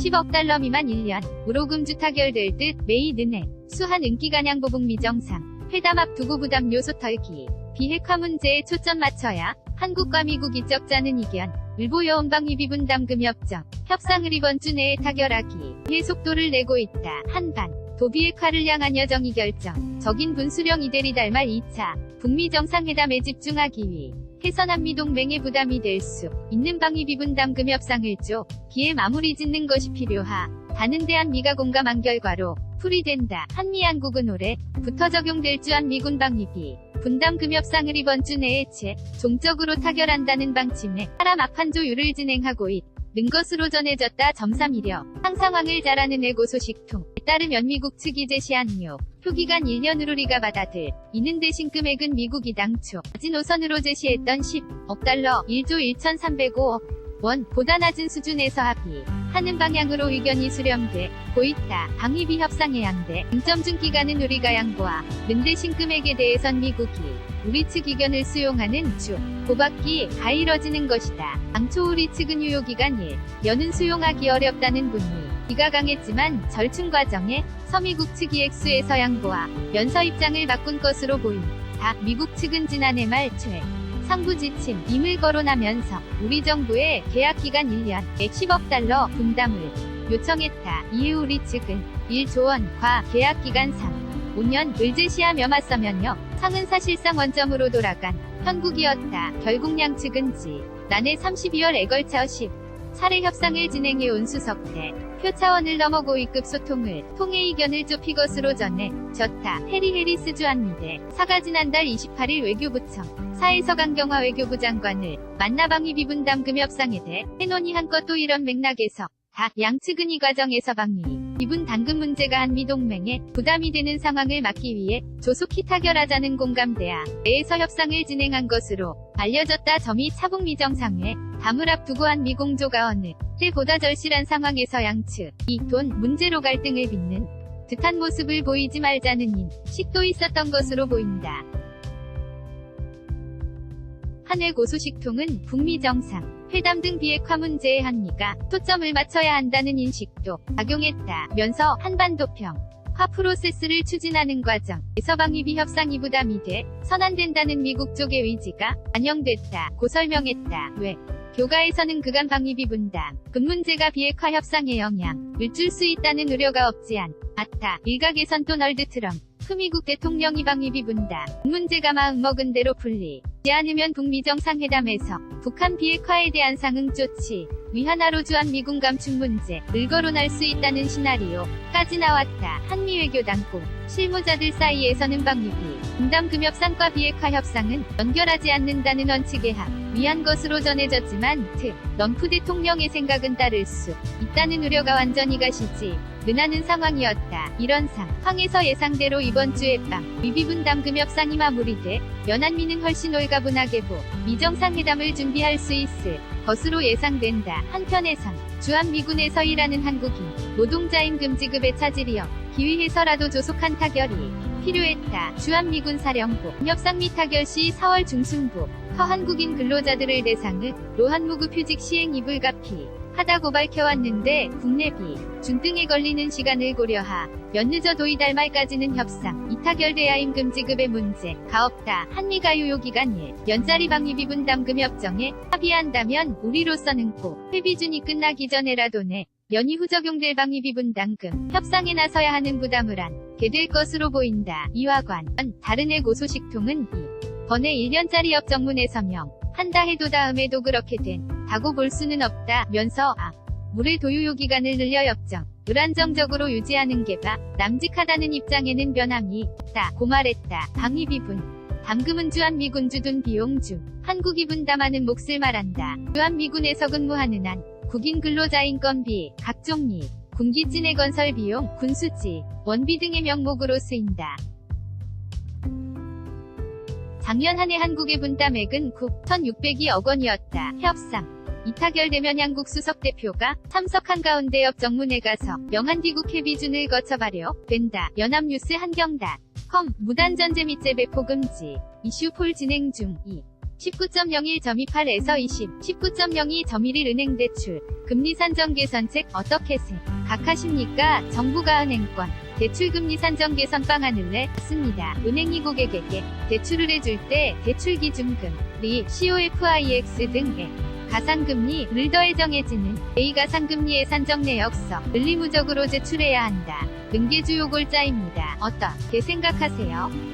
10억 달러 미만 1년, 우로금주 타결될 듯 메이드넷, 수한 은기간양 보복 미정상, 회담 앞두고 부담 요소 털기, 비핵화 문제에 초점 맞춰야 한국과 미국 이적자는 이견, 일부 여원방 위비 분담 금협정, 협상을 이번 주 내에 타결하기 위해 속도를 내고 있다. 한반, 도비핵화를 향한 여정이 결정, 적인 분수령 이대리 달말 2차, 북미 정상회담에 집중하기 위 해서 한미 동맹의 부담이 될 수 있는 방위비 분담 금협상을 기에 마무리 짓는 것이 필요하. 다는 대한미가 공감한 결과로 풀이된다. 한미 양국은 올해부터 적용될 주한 미군 방위비 분담 금협상을 이번 주 내에 종적으로 타결한다는 방침에 하라 막판 조율을 진행하고 있는 것으로 전해졌다. 점삼이려 상상황을 잘하는 애고소식통에 따르면 미국 측이 제시한 표기간 1년으로 리가 받아들 이는 대신 금액은 미국이 당초 마지노선으로 제시했던 10억 달러 1조 1,305억 원보다 낮은 수준에서 합의하는 방향으로 의견이 수렴되고 있다. 방위비 협상의 양대 중점 중 기간은 우리가 양보하는 대신 금액에 대해선 미국이 우리 측 의견을 수용하는 고받기 가 이뤄지는 것이다. 당초 우리 측은 유효기간 1년은 수용하기 어렵다는 분위 기가 강했지만 절충 과정에 서미국 측이 액수에서 양보하면서 입장을 바꾼 것으로 보인다. 미국 측은 지난해 말 상부 지침임을 거론하면서 우리 정부의 계약기간 1년 110억 달러 분담을 요청했다. 이후 우리 측은 1조 원과 계약기간 5년을 제시하며 맞서면요. 상은 사실상 원점으로 돌아간 형국이었다. 결국 양측은 지난해 32월에 걸쳐 10차례 협상을 진행해온 수석대 표 차원을 넘어 고위급 소통을 통해 의견을 좁히 것으로 전해졌다. 해리 해리스 주한미대 사가 지난달 28일 외교부청 사에서 강경화 외교부 장관을 만나 방위비 분담 금협상에 대해 논의한 것도 이런 맥락에서 양측은 이 과정에서 방위비분 당금 문제가 한미동맹에 부담이 되는 상황을 막기 위해 조속히 타결하자는 공감대하 내에서 협상을 진행한 것으로 알려졌다. 점이 차북미 정상회 담을 앞두고 한미 공조가 어느 때보다 절실한 상황에서 양측이 돈 문제로 갈등을 빚는 듯한 모습을 보이지 말자는 인식도 있었던 것으로 보인다. 한해 고소식통은 북미 정상 회담 등 비핵화 문제에 한미가 초점을 맞춰야 한다는 인식도 작용했다면서 한반도평 화 프로세스를 추진하는 과정에서 방위비 협상이 부담이 돼 선안된다는 미국 쪽의 의지가 반영됐다고 설명했다. 교가에서는 그간 방위비 분담 금 문제가 비핵화 협상에 영향을 줄 수 있다는 우려가 없지 않다. 일각에선 도널드 트럼프 미국 대통령이 방위비 분담 문제가 마음먹은 대로 풀리지 않으면 북미 정상회담에서 북한 비핵화에 대한 상응 조치 위하나로 주한 미군 감축 문제를 거론할 수 있다는 시나리오까지 나왔다. 한미 외교 당국 실무자들 사이에서는 방위비 분담 금협상과 비핵화 협상은 연결하지 않는다는 원칙에 위한 것으로 전해졌지만 트럼프 대통령의 생각은 따를 수 있다는 우려가 완전히 가시지 는하는 상황이었다. 이런 상황에서 예상대로 이번 주에 방위비 분담 금협상이 마무리돼 연한미는 훨씬 올가분하게 미정상회담을 준비할 수 있을 것으로 예상된다. 한편에선 주한미군에서 일하는 한국인 노동자임 금지급의 차질이여 기위해서라도 조속한 타결이 필요했다. 주한미군 사령부 협상 및 타결 시 4월 중순부 한국인 근로자들을 대상으로 한무급 휴직 시행이 불가피하다고 밝혀왔는데 국내비 중등에 걸리는 시간을 고려하면 늦어도 이달 말까지는 협상 이 타결돼야 임금지급의 문제가 없다. 한미가 유효기간 1년짜리 방위비 분담 금협정에 합의한다면 우리로서는 꼭 회비준이 끝나기 전에라도 년 이후 적용될 방위비 분담금 협상에 나서야 하는 부담을 안게 될 것으로 보인다. 이와 다른 애고소식통은 이번에 1년짜리 협정문에 서명한다 해도 다음에도 그렇게 된다고 볼 수는 없다면서 물의 도유효 기간을 늘려 협정을 안정적으로 유지하는 게 남직하다는 입장에는 변함이 없다고 말했다. 방위비 분담금은 주한미군 주둔 비용 중 한국이 분담하는 몫을 말한다. 주한미군에서 근무하는 한 국인 근로자 인건비, 각종 및 군기진의 건설 비용, 군수지, 원비 등의 명목으로 쓰인다. 작년 한해 한국의 분담액은 9,602억 원이었다. 협상 이 타결되면 양국 수석 대표가 참석한 가운데 협정문에 가서 명한 뒤국 회비준을 거쳐 발효된다. 연합뉴스 한경닷.com 무단 전제 및 재배포 금지 이슈 폴 진행 중 19.01.28에서 20, 19.02.11 은행 대출, 금리 산정 개선책 어떻게 생각하십니까? 정부가 은행권, 대출금리 산정 개선 방안을 냈습니다. 은행이 고객에게 대출을 해줄 때 대출기준금, 리, COFIX 등의 가산금리를 더해 정해지는 제2가산금리의 산정 내역서, 을 의무적으로 제출해야 한다. 는 게 주요 골자입니다. 어떻게 생각하세요?